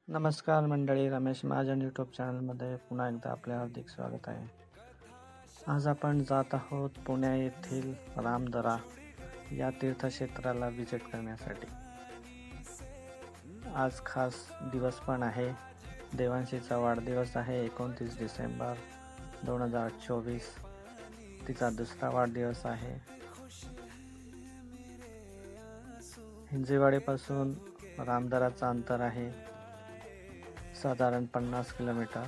नमस्कार मंडळी, रमेश महाजन यूट्यूब चॅनलमध्ये पुन्हा एकदा आपले हार्दिक स्वागत आहे. आज आपण जात आहोत पुणे येथील रामदरा या तीर्थक्षेत्राला विजिट करण्यासाठी. आज खास दिवस पण आहे. देवांशीचा वाढदिवस आहे 29 डिसेंबर 2024. तिचा दुसरा वाढदिवस आहे. हिंजेवाडीपासून रामदराचं अंतर आहे साधारण 50 किलोमीटर.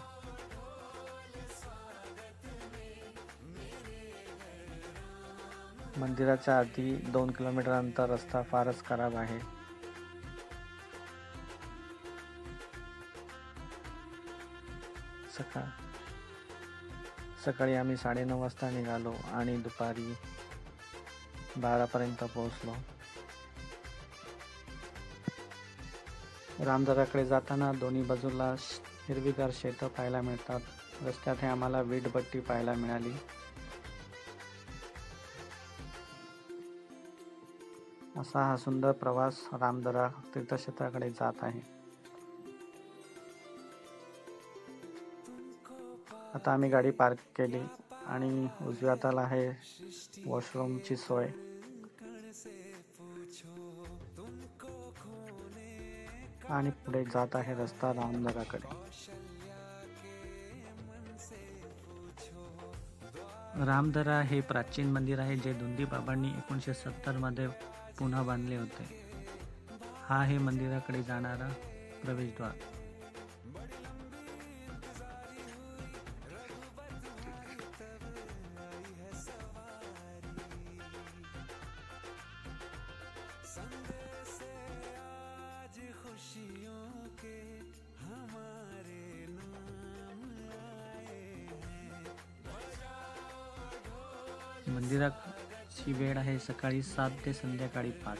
मंदिराच्या आधी 2 किलोमीटर अंतर रस्ता फारच खराब आहे. सकाळी आम्ही 9:30 वाजता निघालो आणि दुपारी 12 पर्यंत पोहोचलो. रामदराकडे जाताना दोन्ही बाजूला हिरवीगार शेतं पाहायला मिळतात. रस्त्यात आम्हाला वीटभट्टी पाहायला मिळाली. असा हा सुंदर प्रवास रामदरा तीर्थक्षेत्राकडे जात आहे. आता आम्ही गाडी पार्क केली आणि उजव्या हाताला आहे वॉशरूमची सोय. आणि पुढे जात आहे रस्ता रामदराकडे. रामदरा हे प्राचीन मंदिर आहे जे धुंदी बाबांनी 1970 मध्ये पुन्हा बांधले होते. हा आहे मंदिराकडे जाणारा प्रवेशद्वार. मंदिराची वेळ आहे सकाळी 7 ते संध्याकाळी 5.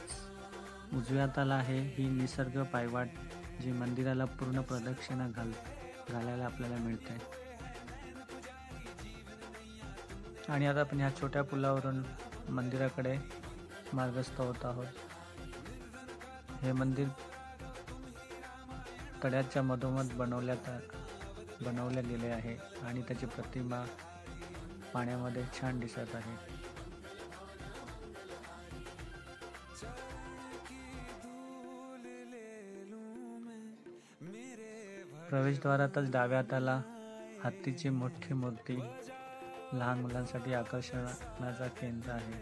उजव्या हाताला आहे ही निसर्ग पायवाट जी मंदिराला पूर्ण प्रदक्षिणा घालायला आपल्याला मिळते. आणि आता आपण ह्या छोट्या पुलावरून मंदिराकडे मार्गस्थ होत आहोत. हे मंदिर तळ्याच्या मधोमध बनवले गेले आहे आणि त्याची प्रतिमा पाण्यामध्ये छान दिसत आहे. प्रवेशद्वारातच डाव्या हाताला हत्तीची मोठी मूर्ती लहान मुलांसाठी आकर्षणाचा केंद्र आहे.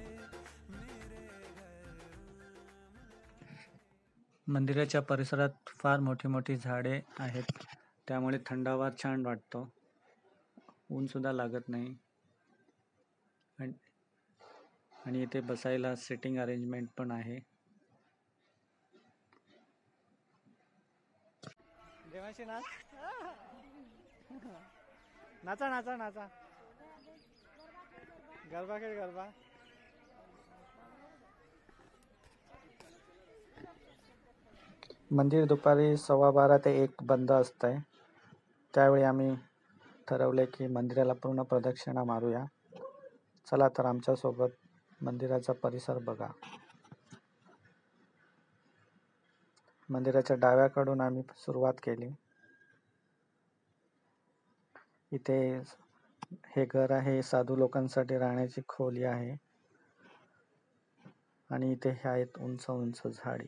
मंदिराच्या परिसरात फार मोठी झाडे आहेत, त्यामुळे थंडावा छान वाटतो. ऊन सुद्धा लागत नाही. आणि इथे बसायला सिटिंग अरेंजमेंट पण आहे. देवांशी नाचा गरबा खेळ गरबा. मंदिर दुपारी 12:15 ते 1 बंद असतंय. त्यावेळी आम्ही ठरवले की मंदिराला पूर्ण प्रदक्षिणा मारूया. चला तर आमच्यासोबत मंदिराचा परिसर बघा. मंदिराच्या डाव्याकडून आम्ही सुरुवात केली. इथे हे घर आहे साधू लोकांसाठी राहण्याची खोली आहे. आणि इथे हे आहेत उंच झाडी,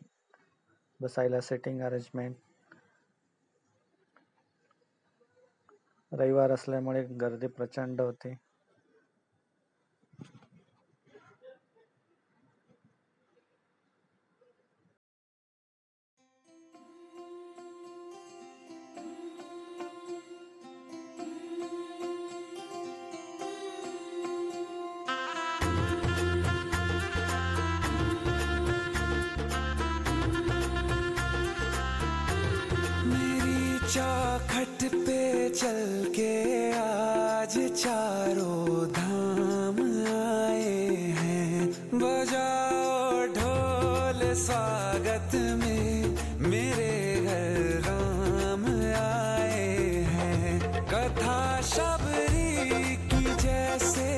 बसायला सिटिंग अरेंजमेंट. रविवार असल्यामुळे गर्दी प्रचंड होती. चौखट पे चल के आज चारों धाम आए हैं. बजाओ ढोल स्वागत में मेरे घर राम आए हैं. कथा शबरी की जैसे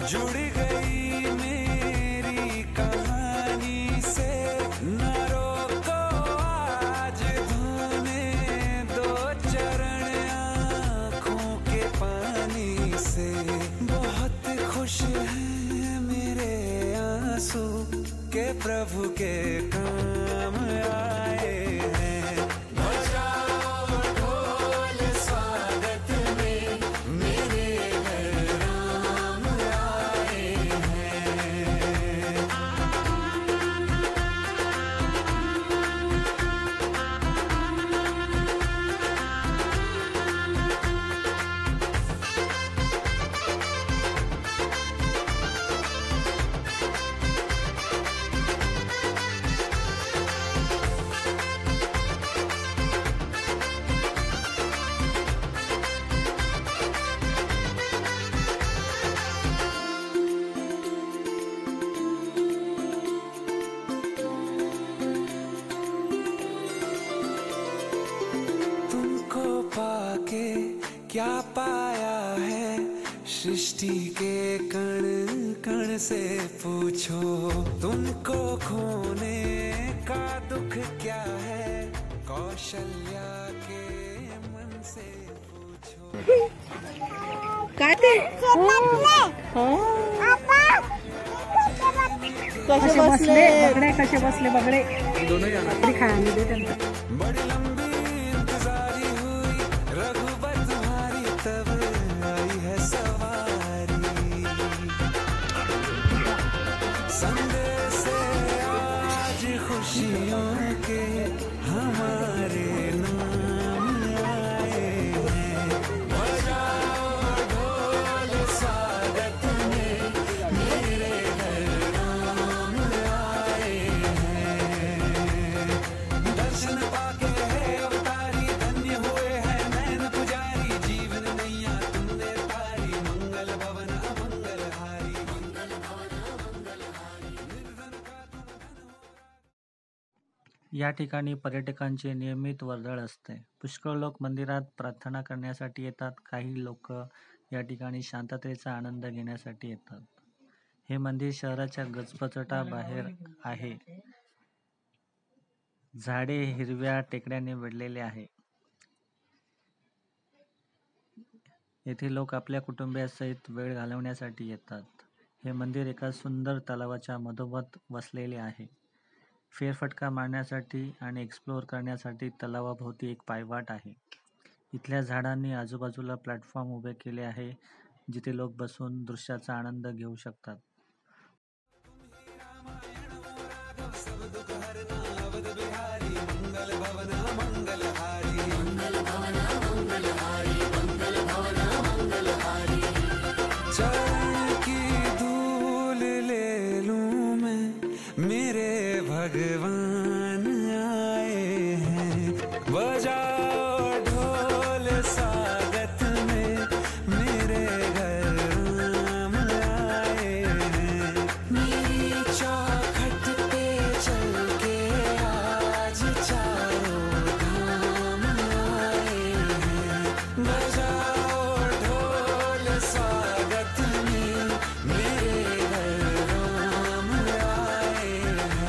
जुड़ गई मेरी कहानी से. न रोको आज धोने क्या पाया है सृष्टि के कण कण से पूछो, तुमको खोने का दुख क्या है, कौशल्या के मन से पूछो। काय ते कसे बसले बगडे, कसे बसले बगडे दोनों खाने दे त्यांना। बड़ी लंबी इंतजारी हुई रघुबर तुम्हारी, तब आई है सवारी। संदेश से आज खुशियों के हमारे नाम आए हैं, बजाओ ढोल स्वागत में मेरे घर राम आए हैं। दर्शन पाके है अवतारी, धन्य हुए हैं नैन पुजारी, जीवन नैया तुमने तारी, मंगल भवन अमंगल हारी, मंगल भवन अमंगल हारी, निर्धन का तुम धन हो। या ठिकाणी पर्यटकांची नियमित वर्दळ असते. पुष्कळ लोक मंदिरात प्रार्थना करण्यासाठी येतात. काही लोक या ठिकाणी शांततेचा आनंद घेण्यासाठी येतात. हे मंदिर शहराच्या गजबजटाबाहेर आहे. झाडे हिरव्या टेकड्याने वेढलेले आहे. येथे लोक आपल्या कुटुंबियासहित वेळ घालवण्यासाठी येतात. हे मंदिर एका सुंदर तलावाच्या मधोमध वसलेले आहे. फेरफटका मारण्यासाठी आणि एक्सप्लोअर करण्यासाठी तलावाभोवती एक पायवाट आहे. इथल्या झाडांनी आजूबाजूला प्लॅटफॉर्म उभे केले आहे, जिथे लोक बसून दृश्याचा आनंद घेऊ शकतात. सब दुख हरना अवध बिहारी, मंगल भवन मंगल हारी, मंगल भवन मंगल हारी, मंगल भवन मंगल हारी। चरण की धूल ले लूं मैं, मेरे भगवान आए हैं, बजाओ ढोल स्वागत में मेरे घर राम आए हैं। मेरी चौखट पे चल के आज चारों धाम आए हैं, बजाओ ढोल स्वागत में मेरे घर राम आए हैं।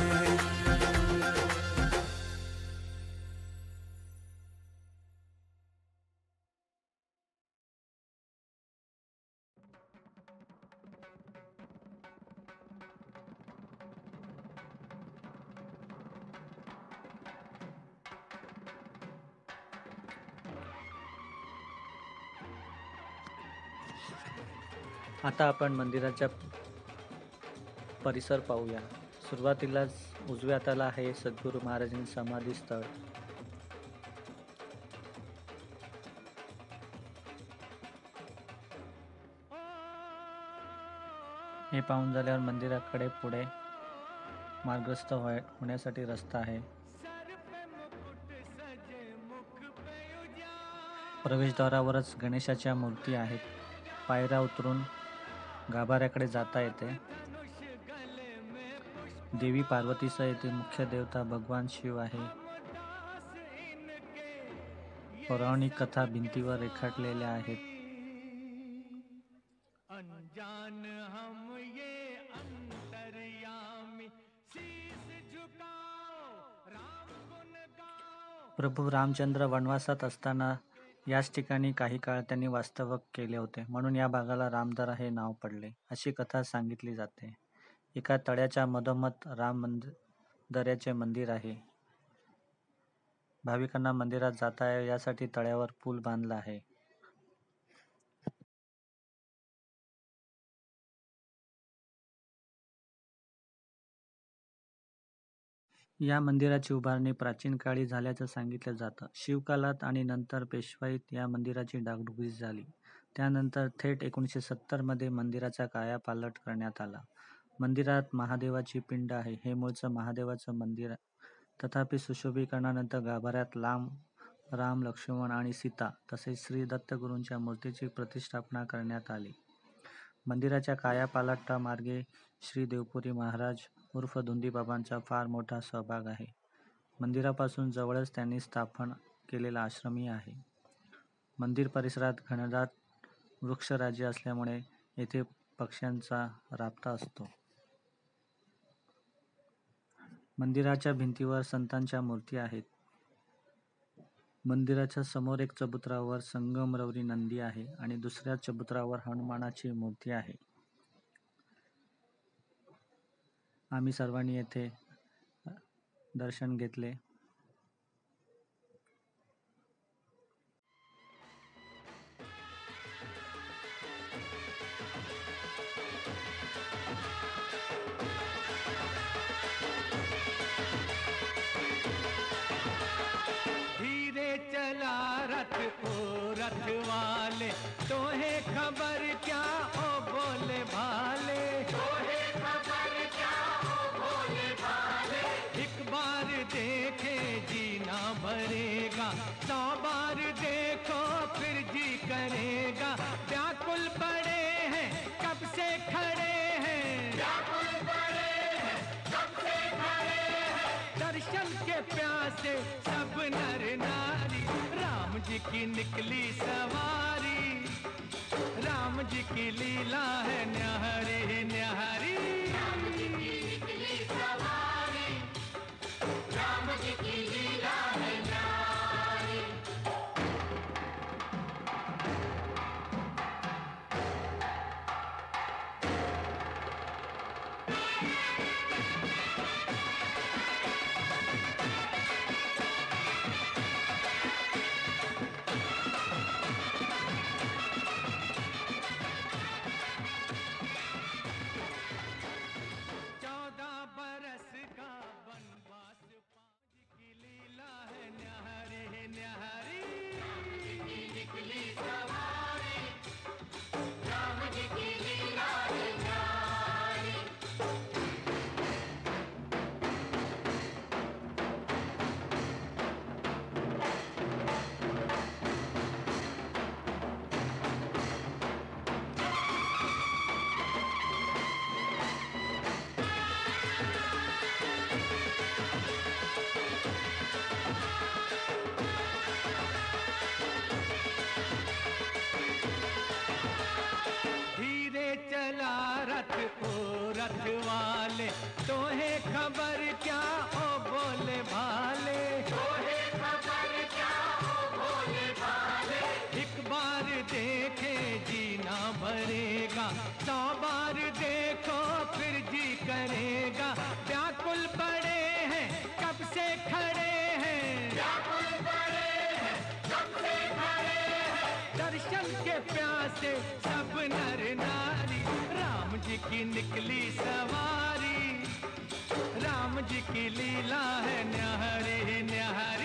आता आपण मंदिराचा परिसर पाहूया. सुरुवातीलाच उजव्या हाताला आहे सद्गुरू महाराजांचे समाधी स्थळ. हे पाहून झाल्यावर मंदिराकडे पुढे मार्गस्थ होण्यासाठी रस्ता आहे. प्रवेशद्वारावरच गणेशाच्या मूर्ती आहेत. पायऱ्या उतरून गाभाऱ्याकडे जाता येते. देवी पार्वतीसह येथे मुख्य देवता भगवान शिव आहे. पौराणिक कथा भिंतीवर रेखाटलेल्या आहेत. अनजान हम ये अंतर्यामी, शीस झुकाओ राम गुण गाओ। प्रभू रामचंद्र वनवासात असताना याच ठिकाणी काही काळ त्यांनी वास्तव्य केले होते, म्हणून या भागाला रामदरा हे नाव पडले, अशी कथा सांगितली जाते. एका तळ्याच्या मधोमध दऱ्याचे मंदिर आहे. भाविकांना मंदिरात जाता यावे यासाठी तळ्यावर पूल बांधला आहे. या मंदिराची उभारणी प्राचीन काळी झाल्याचं सांगितलं जातं. शिवकालात आणि नंतर पेशवाईत या मंदिराची डागडुजी झाली. त्यानंतर थेट 1970 मध्ये मंदिराचा कायापालट करण्यात आला. मंदिरात महादेवाची पिंड आहे. हे मूळचं महादेवाचं मंदिर आहे. तथापि सुशोभीकरणानंतर गाभाऱ्यात राम, लक्ष्मण आणि सीता तसेच श्री दत्तगुरूंच्या मूर्तीची प्रतिष्ठापना करण्यात आली. मंदिराच्या कायापालटामागे श्री देवपुरी महाराज उर्फ धुंदीबाबांचा फार मोठा सहभाग आहे. मंदिरापासून जवळच त्यांनी स्थापन केलेला आश्रमही आहे. मंदिर परिसरात घनदाट वृक्षराजी असल्यामुळे येथे पक्ष्यांचा राबता असतो. मंदिराच्या भिंतीवर संतांच्या मूर्ती आहेत. मंदिराच्या समोर एक चबुतरावर संगमरवरी नंदी आहे आणि दुसऱ्या चबुतरावर हनुमानाची मूर्ती आहे. आम्ही सर्वांनी येथे दर्शन घेतले. धीरे चला रथ ओ रथ वाले, तोहे खबर क्या ओ बोले भाले, तोहे खबर क्या ओ बोले भाले। एक बार देखे जीना भरेगा, 100 बार देखो फिर जी करेगा। व्याकुल पड़े हैं कब से खड़े हैं, व्याकुल पड़े हैं कब से खड़े हैं। दर्शन के प्यासे सब नर नारी, राम जी की निकली सवारी, राम जी की लीला है न्यारी न्यारी। राम जी की निकली सवारी, राम जी की लीला है न्यारी। रथ वाले, तोहे खबर क्या ओ बोले भाले, तोहे खबर क्या ओ बोले भाले। एक बार देखे जीना भरेगा, 100 बार देखो फिर जी करेगा। व्याकुल पड़े हैं कब से खड़े हैं, व्याकुल पड़े हैं कब से खड़े हैं। दर्शन के प्यासे सब नर नारी, राम जी की निकली सवारी, राम जी की लीला है न्यारी न्यारी।